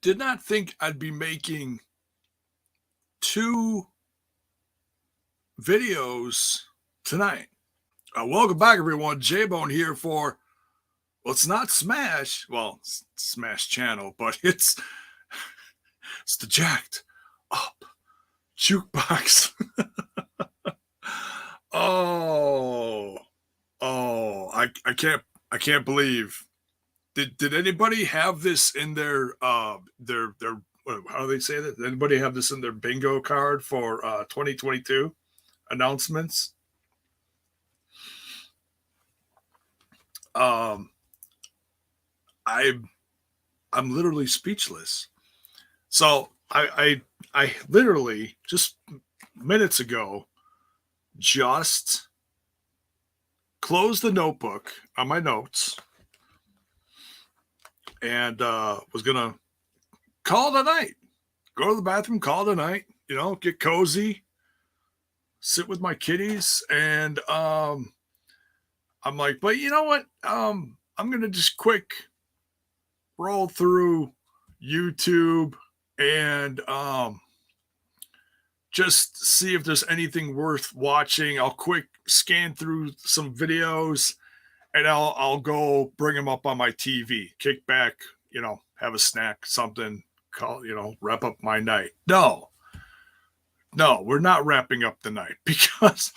did not think I'd be making 2 videos tonight. Welcome back, everyone. J-Bone here for, well, it's not Smash. Well, it's Smash Channel, but it's the Jacked Up Jukebox. I can't believe. Did anybody have this in their how do they say that? Did anybody have this in their bingo card for 2022 announcements? I'm literally speechless. So I literally just minutes ago just closed the notebook on my notes and was gonna call it a night. Go to the bathroom, call it a night, get cozy, sit with my kitties, and I'm like, but you know what? I'm gonna just quick roll through YouTube and just see if there's anything worth watching. I'll quick scan through some videos and I'll go bring them up on my TV, kick back, have a snack, something, wrap up my night. No, we're not wrapping up the night because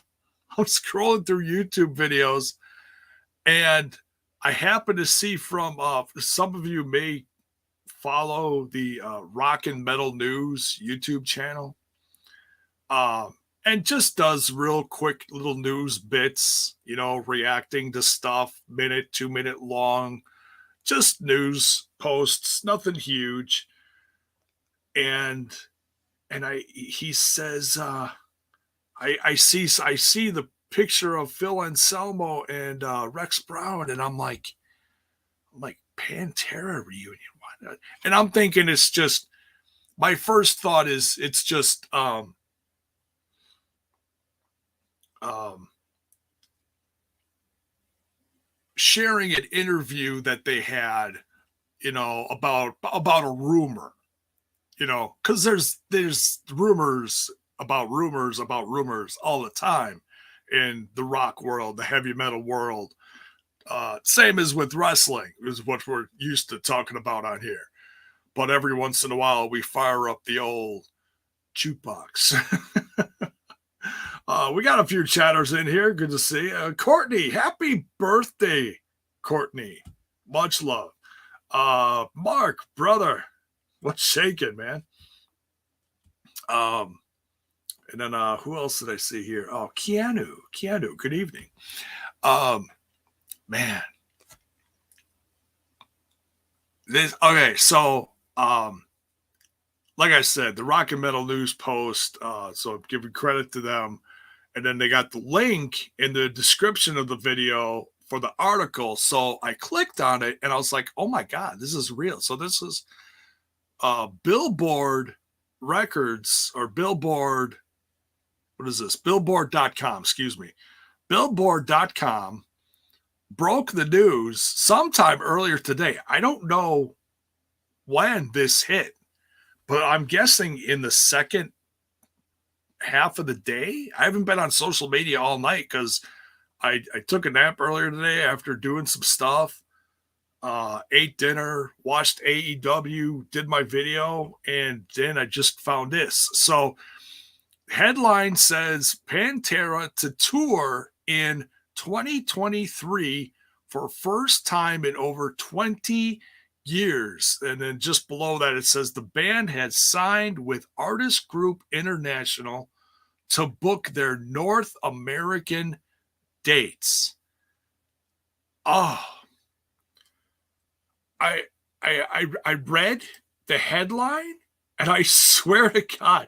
I'm scrolling through YouTube videos and I happen to see from some of you may follow the Rock and Metal News YouTube channel. And just does real quick little news bits, reacting to stuff, 2-minute long, just news posts, nothing huge. And he says, I see the picture of Phil Anselmo and Rex Brown, and I'm like Pantera reunion. Why not? And I'm thinking it's just, my first thought is it's just sharing an interview that they had, about a rumor, because there's rumors about rumors all the time in the rock world, the heavy metal world. Same as with wrestling, is what we're used to talking about on here. But every once in a while, we fire up the old jukebox. We got a few chatters in here. Good to see. Courtney, happy birthday, Courtney. Much love. Mark, brother, what's shaking, man? And then who else did I see here? Oh, Keanu, good evening. Man. So like I said, the Rock and Metal News post, so I'm giving credit to them. And then they got the link in the description of the video for the article. So I clicked on it and I was like, oh my God, this is real. So this is Billboard Records, or Billboard, what is this? Billboard.com, excuse me. Billboard.com broke the news sometime earlier today. I don't know when this hit, but I'm guessing in the second half of the day. I haven't been on social media all night because I took a nap earlier today after doing some stuff, ate dinner, watched AEW, did my video, and then I just found this. So headline says Pantera to tour in 2023 for first time in over 20 years. And then just below that, it says the band has signed with Artist Group International to book their North American dates. Oh, I read the headline and I swear to God,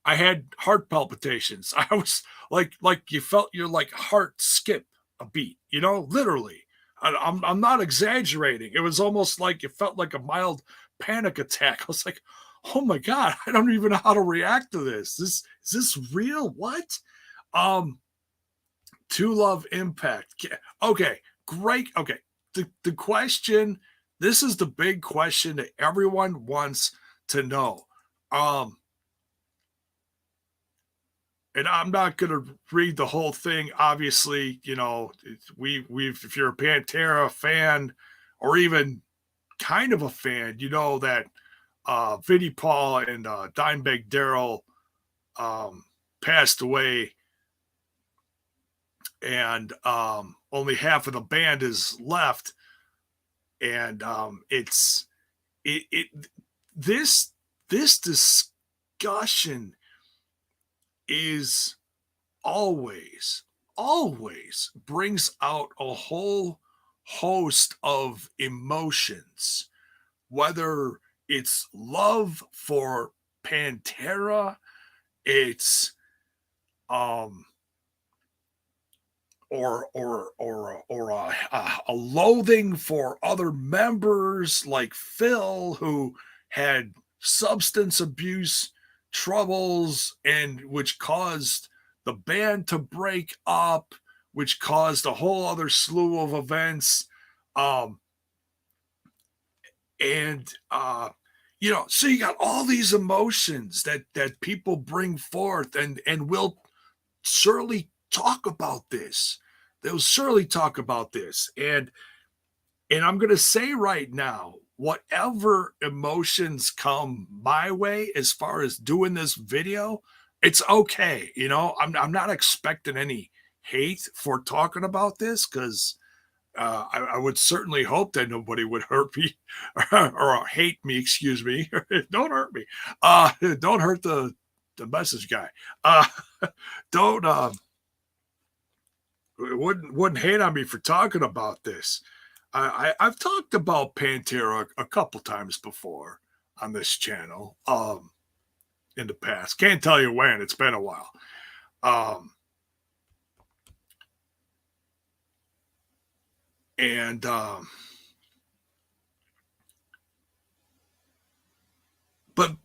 I had heart palpitations. I was like you felt your heart skip a beat, literally. I'm not exaggerating. It was almost like it felt like a mild panic attack. I was like, oh my God, I don't even know how to react to this. Is this real? What? To Love Impact. Okay, great. Okay. The question This is the big question that everyone wants to know. Um, and I'm not going to read the whole thing. Obviously, we've if you're a Pantera fan or even kind of a fan, you know that Vinnie Paul and Dimebag Daryl passed away, and only half of the band is left. And it this this discussion is always brings out a whole host of emotions, whether it's love for Pantera, it's um or a loathing for other members like Phil, who had substance abuse troubles, and which caused the band to break up, which caused a whole other slew of events. Um, and so you got all these emotions that people bring forth, and will surely talk about this. They'll surely talk about this. And I'm going to say right now, whatever emotions come my way as far as doing this video, it's okay. I'm not expecting any hate for talking about this, because I would certainly hope that nobody would hurt me or hate me. Excuse me. Don't hurt me. Don't hurt the message guy. Uh, don't wouldn't hate on me for talking about this. I've talked about Pantera a couple times before on this channel in the past. Can't tell you when. It's been a while. Um, and But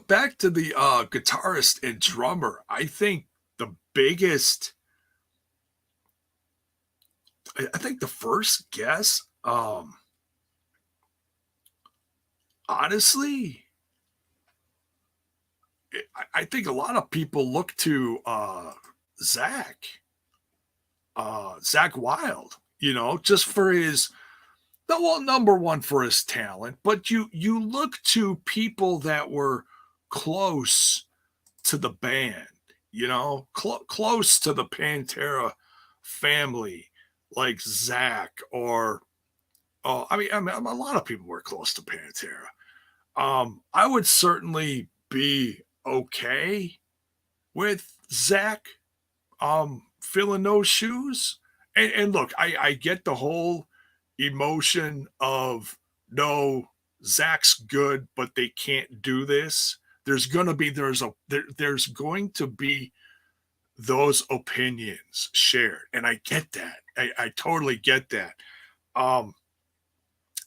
back to the guitarist and drummer. I think the biggest, I think the first guess, honestly, I think a lot of people look to Zach, Zach Wild, just for his, well, number one for his talent, but you look to people that were close to the band, close to the Pantera family, like Zach, or I mean, a lot of people were close to Pantera. I would certainly be okay with Zach filling those shoes. And look, I get the whole emotion of, no, Zach's good, but they can't do this. There's going to be those opinions shared, and I get that. I totally get that. Um,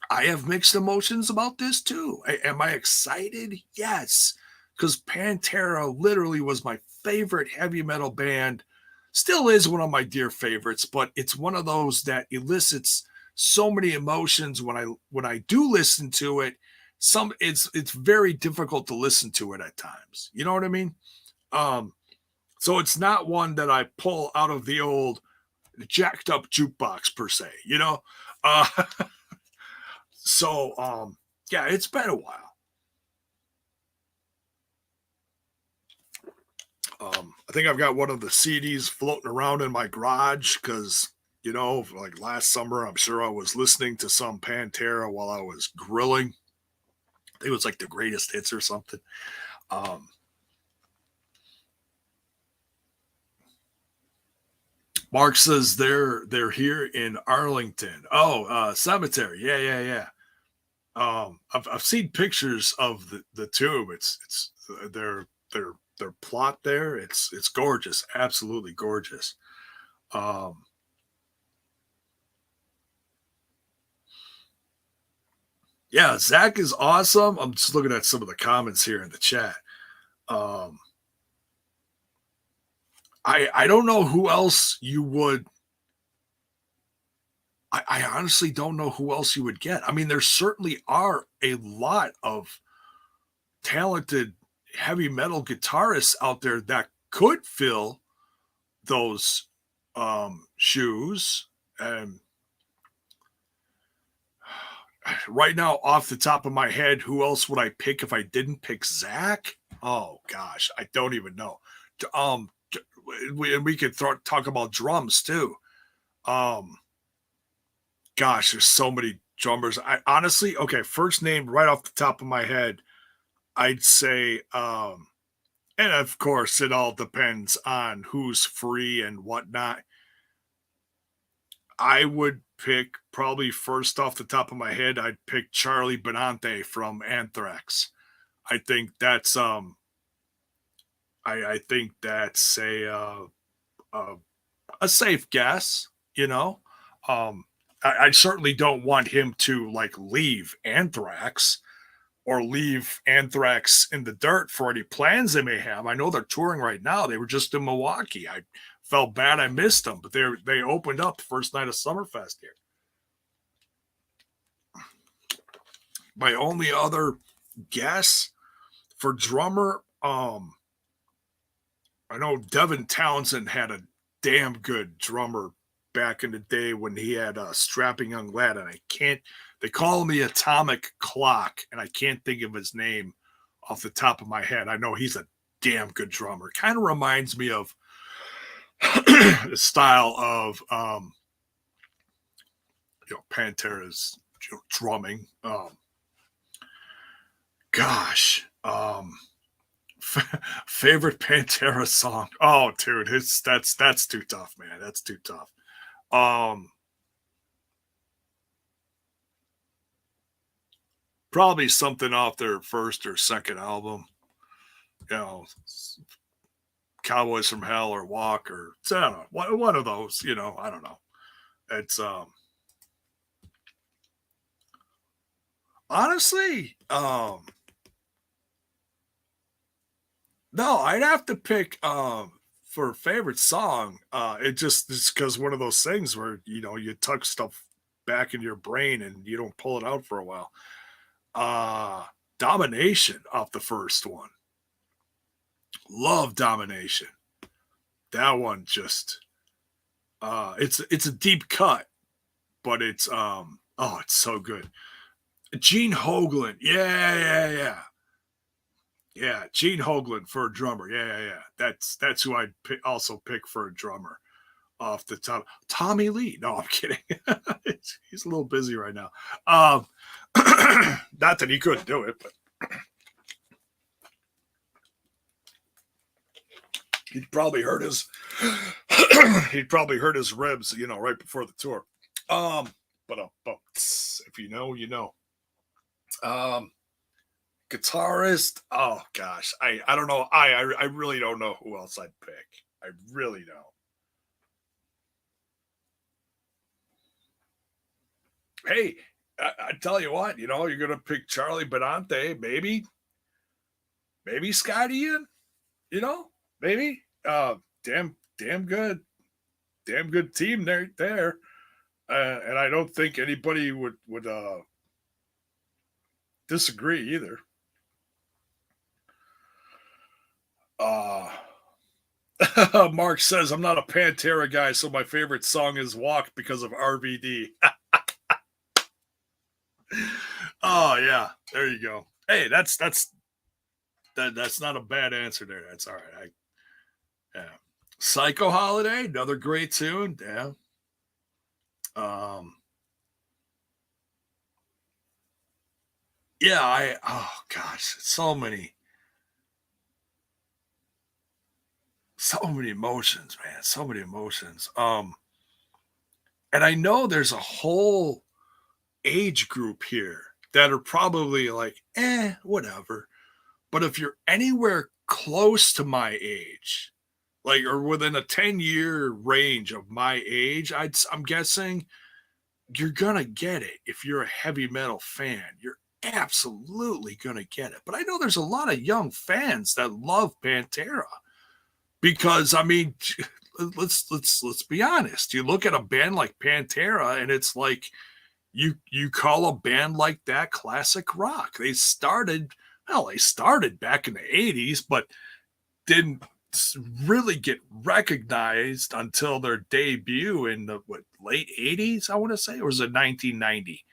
I have mixed emotions about this too. Am I excited? Yes, because Pantera literally was my favorite heavy metal band. Still is one of my dear favorites, but it's one of those that elicits so many emotions when I do listen to it. It's very difficult to listen to it at times. You know what I mean? Um, so it's not one that I pull out of the old jacked up jukebox per se. Uh, so yeah, it's been a while. I think I've got one of the CDs floating around in my garage because, like last summer, I'm sure I was listening to some Pantera while I was grilling. I think it was like the greatest hits or something. Um, Mark says they're here in Arlington. Oh, cemetery. Yeah. I've seen pictures of the tomb. It's their plot there. It's gorgeous, absolutely gorgeous. Um, yeah, Zach is awesome. I'm just looking at some of the comments here in the chat. Um, I don't know who else you would. I honestly don't know who else you would get. I mean, there certainly are a lot of talented heavy metal guitarists out there that could fill those shoes. And right now, off the top of my head, who else would I pick if I didn't pick Zach? Oh gosh, I don't even know. Um, we could talk about drums too. Um, Gosh, there's so many drummers. I honestly, okay, first name right off the top of my head, I'd say, and of course, it all depends on who's free and whatnot. I would pick probably first off the top of my head, I'd pick Charlie Benante from Anthrax. I think that's I think that's a a safe guess, you know. I certainly don't want him to like leave Anthrax or leave Anthrax in the dirt for any plans they may have. I know they're touring right now. They were just in Milwaukee. I felt bad I missed them, but they opened up the first night of Summerfest here. My only other guess for drummer, I know Devin Townsend had a damn good drummer back in the day when he had a strapping young lad, and I can't. They call him the Atomic Clock, and I can't think of his name off the top of my head. I know he's a damn good drummer. Kind of reminds me of the style of Pantera's drumming. Gosh, favorite Pantera song? Oh, dude, that's too tough, man. That's too tough. Probably something off their first or second album. You know, Cowboys from Hell or Walk or I don't know, one of those. You know, I don't know. It's honestly, no, I'd have to pick for favorite song. It's because one of those things where you tuck stuff back in your brain and you don't pull it out for a while. Domination off the first one. Love Domination. That one just it's a deep cut, but it's it's so good. Gene Hoglan. Yeah. Yeah, Gene Hoglan for a drummer. Yeah. That's who I'd also pick for a drummer off the top. Tommy Lee. No, I'm kidding. He's a little busy right now. Not that he couldn't do it, but he'd probably hurt his ribs, right before the tour. But if you know, you know. Guitarist. Oh gosh, I don't know. I really don't know who else I'd pick. I really don't. Hey, I tell you what, you're gonna pick Charlie Benante, maybe Scott Ian, maybe. Damn good team there. And I don't think anybody would disagree either. Mark says I'm not a Pantera guy, so my favorite song is Walk because of RVD. Oh yeah, there you go. Hey, that's not a bad answer there. That's all right. Yeah. Psycho Holiday, another great tune. Yeah. Yeah, oh gosh, so many emotions, man. So many emotions. And I know there's a whole age group here that are probably like, whatever. But if you're anywhere close to my age, like, or within a 10-year range of my age, I'm guessing you're going to get it. If you're a heavy metal fan, you're absolutely going to get it. But I know there's a lot of young fans that love Pantera because, I mean, let's be honest. You look at a band like Pantera, and it's like you call a band like that classic rock. They started back in the 80s, but didn't really get recognized until their debut in the late 80s, I want to say, or was it 1990?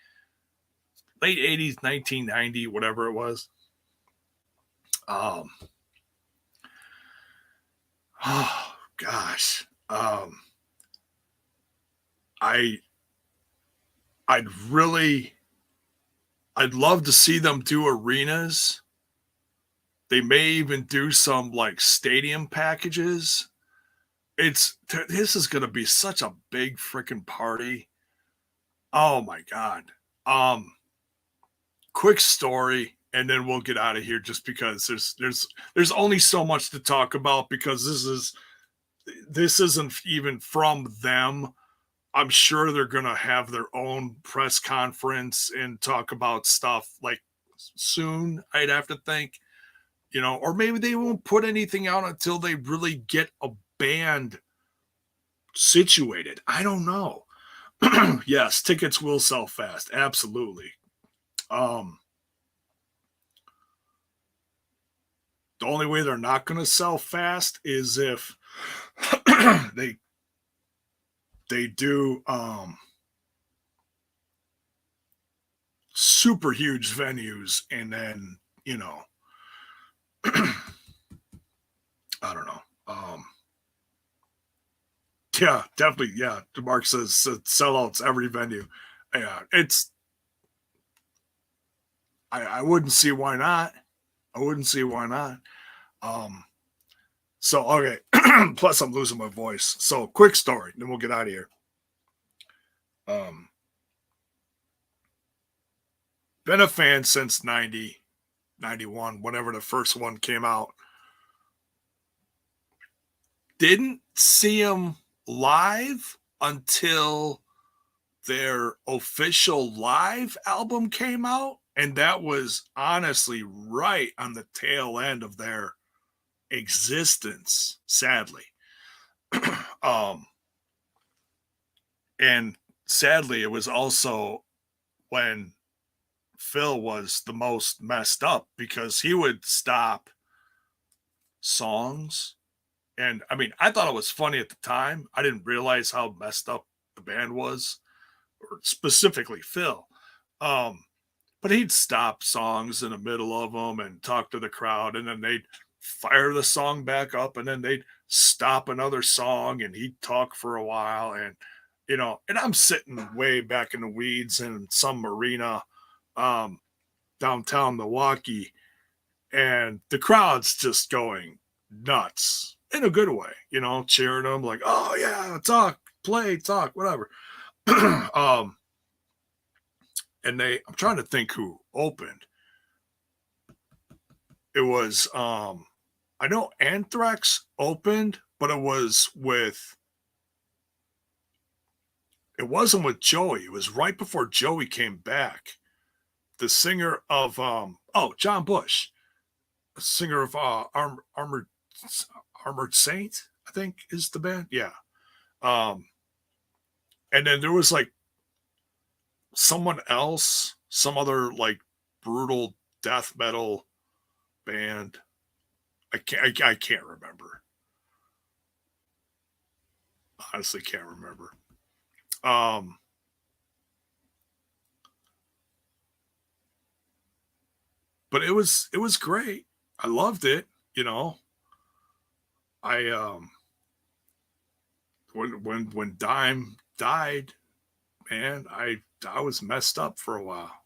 Late 80s, 1990, whatever it was. Oh gosh. I I'd really I'd love to see them do arenas. They may even do some like stadium packages. This is going to be such a big freaking party. Oh my god. Um Quick story, and then we'll get out of here, just because there's only so much to talk about, because this isn't even from them. I'm sure they're going to have their own press conference and talk about stuff like soon, I'd have to think, or maybe they won't put anything out until they really get a band situated. I don't know. Yes, tickets will sell fast. Absolutely. The only way they're not going to sell fast is if they do super huge venues, and then I don't know. Yeah, definitely. Yeah, DeMarc says sellouts every venue. Yeah, I wouldn't see why not. I wouldn't see why not. So okay. Plus, I'm losing my voice. So, quick story, then we'll get out of here. Been a fan since 90, 91, whenever the first one came out. Didn't see them live until their official live album came out, and that was honestly right on the tail end of their existence, sadly. And sadly, it was also when Phil was the most messed up, because he would stop songs. And I mean, I thought it was funny at the time. I didn't realize how messed up the band was, or specifically Phil. But he'd stop songs in the middle of them and talk to the crowd, and then they'd fire the song back up, and then they'd stop another song, and he'd talk for a while. And and I'm sitting way back in the weeds in some arena downtown Milwaukee, and the crowd's just going nuts in a good way, cheering them like, oh yeah, talk, play, talk, whatever. And I'm trying to think who opened. It was I know Anthrax opened, but it wasn't with Joey. It was right before Joey came back. The singer of John Bush, the singer of Armored Saint, I think is the band. Yeah. And then there was like someone else, some other like brutal death metal band. I can't remember. Honestly, can't remember. But it was great. I loved it. I when Dime died, man, I was messed up for a while.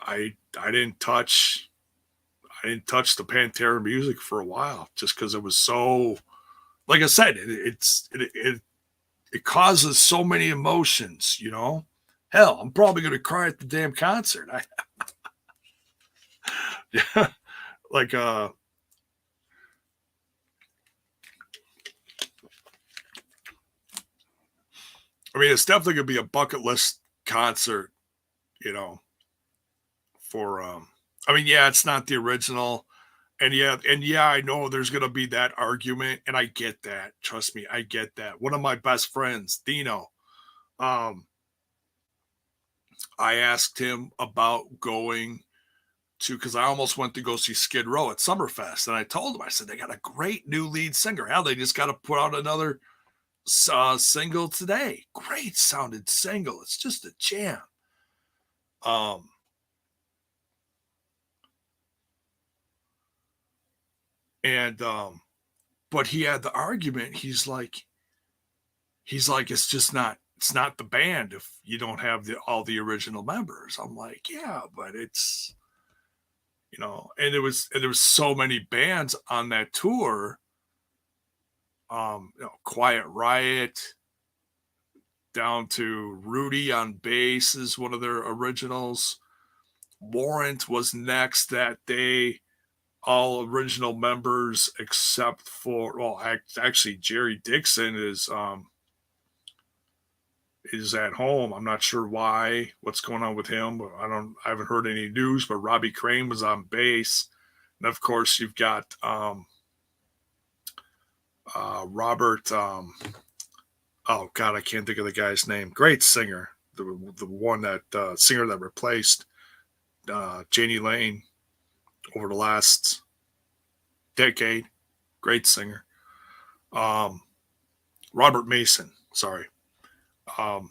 I didn't touch the Pantera music for a while, just because it was so, like I said, it causes so many emotions. Hell, I'm probably going to cry at the damn concert. Yeah, like I mean, it's definitely going to be a bucket list concert, for I mean, yeah, it's not the original, and I know there's gonna be that argument, and I get that. Trust me, I get that. One of my best friends, Dino, um, I asked him about going to because I almost went to go see Skid Row at Summerfest, and I told him, I said they got a great new lead singer. Hell, they just got to put out another single today. Great sounded single. It's just a jam. Um, and but he had the argument. He's like, it's not the band if you don't have all the original members. I'm like, yeah, but it's and there was so many bands on that tour. Quiet Riot down to Rudy on bass is one of their originals. Warrant was next that day. All original members except for actually Jerry Dixon is at home. I'm not sure what's going on with him. I haven't heard any news, but Robbie Crane was on bass. And of course you've got Robert oh God, I can't think of the guy's name. Great singer. The one that singer that replaced Janie Lane over the last decade. Great singer. Robert Mason, sorry. Yeah,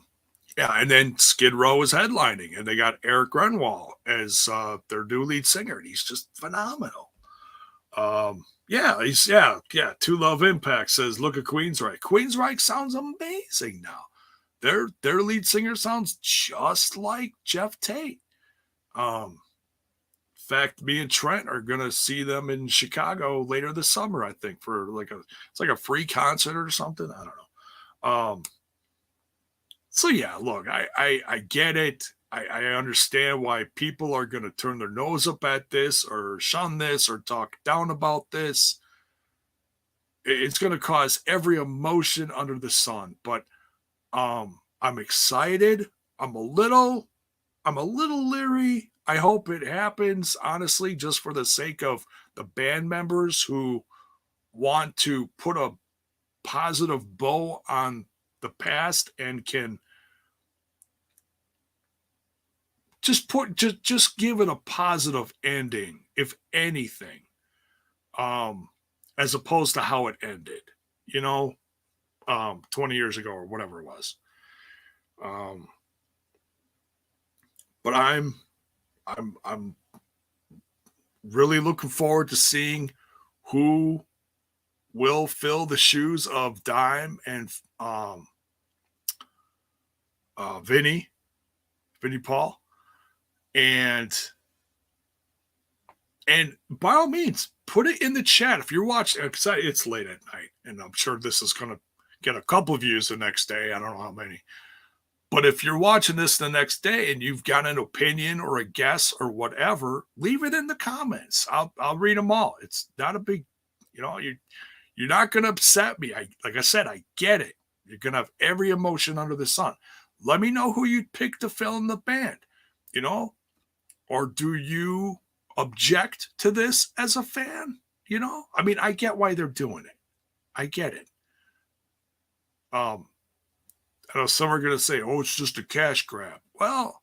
and then Skid Row is headlining, and they got Eric Grenwall as their new lead singer, and he's just phenomenal. Two Love Impact says, look at Queensryche. Queensryche sounds amazing now. Their lead singer sounds just like Jeff Tate. In fact, me and Trent are gonna see them in Chicago later this summer, I think, for it's like a free concert or something. I don't know. So yeah, look, I get it. I understand why people are going to turn their nose up at this or shun this or talk down about this. It's going to cause every emotion under the sun. But I'm excited. I'm a little leery. I hope it happens, honestly, just for the sake of the band members who want to put a positive bow on the past and can just give it a positive ending, if anything, as opposed to how it ended, 20 years ago or whatever it was. But I'm really looking forward to seeing who will fill the shoes of Dime and Vinny Paul. And by all means, put it in the chat if you're watching. It's late at night, and I'm sure this is going to get a couple of views the next day. I don't know how many. But if you're watching this the next day and you've got an opinion or a guess or whatever, leave it in the comments. I'll read them all. It's not a big, you're not going to upset me. Like I said, I get it. You're going to have every emotion under the sun. Let me know who you'd pick to fill in the band, or do you object to this as a fan? I mean, I get why they're doing it. I get it. I know some are going to say, oh, it's just a cash grab. Well,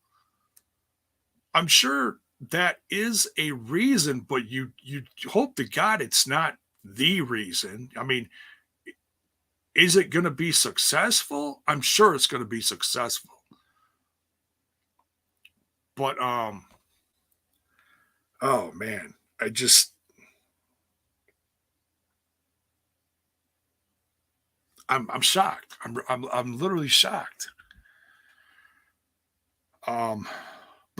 I'm sure that is a reason, but you hope to God it's not the reason. I mean, is it going to be successful? I'm sure it's going to be successful. But oh man, I'm shocked. I'm literally shocked. But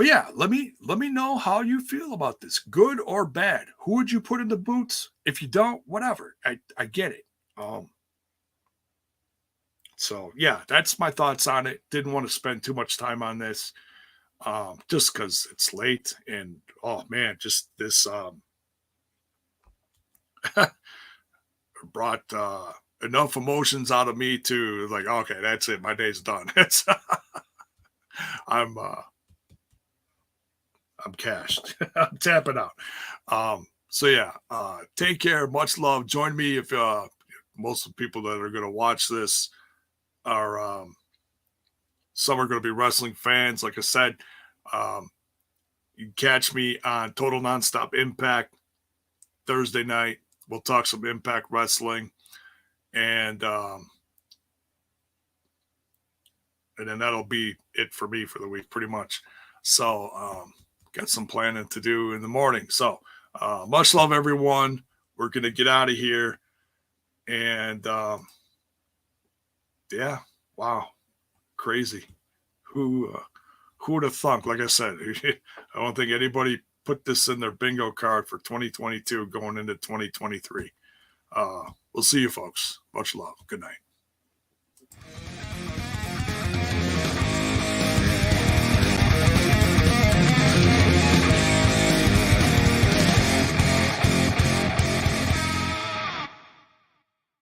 yeah, let me know how you feel about this, good or bad. Who would you put in the boots? If you don't, whatever. I get it. So yeah, that's my thoughts on it. Didn't want to spend too much time on this. Just because it's late and oh man, just this brought enough emotions out of me to like, okay, that's it, my day's done. I'm cashed. I'm tapping out. So yeah, take care. Much love. Join me if most of the people that are going to watch this are some are going to be wrestling fans. Like I said, you can catch me on Total Nonstop Impact Thursday night. We'll talk some Impact Wrestling, and then that'll be it for me for the week, pretty much. So got some planning to do in the morning. So much love, everyone. We're going to get out of here. And yeah, wow, crazy. Who would have thunk? Like I said, I don't think anybody put this in their bingo card for 2022 going into 2023. We'll see you folks. Much love. Good night.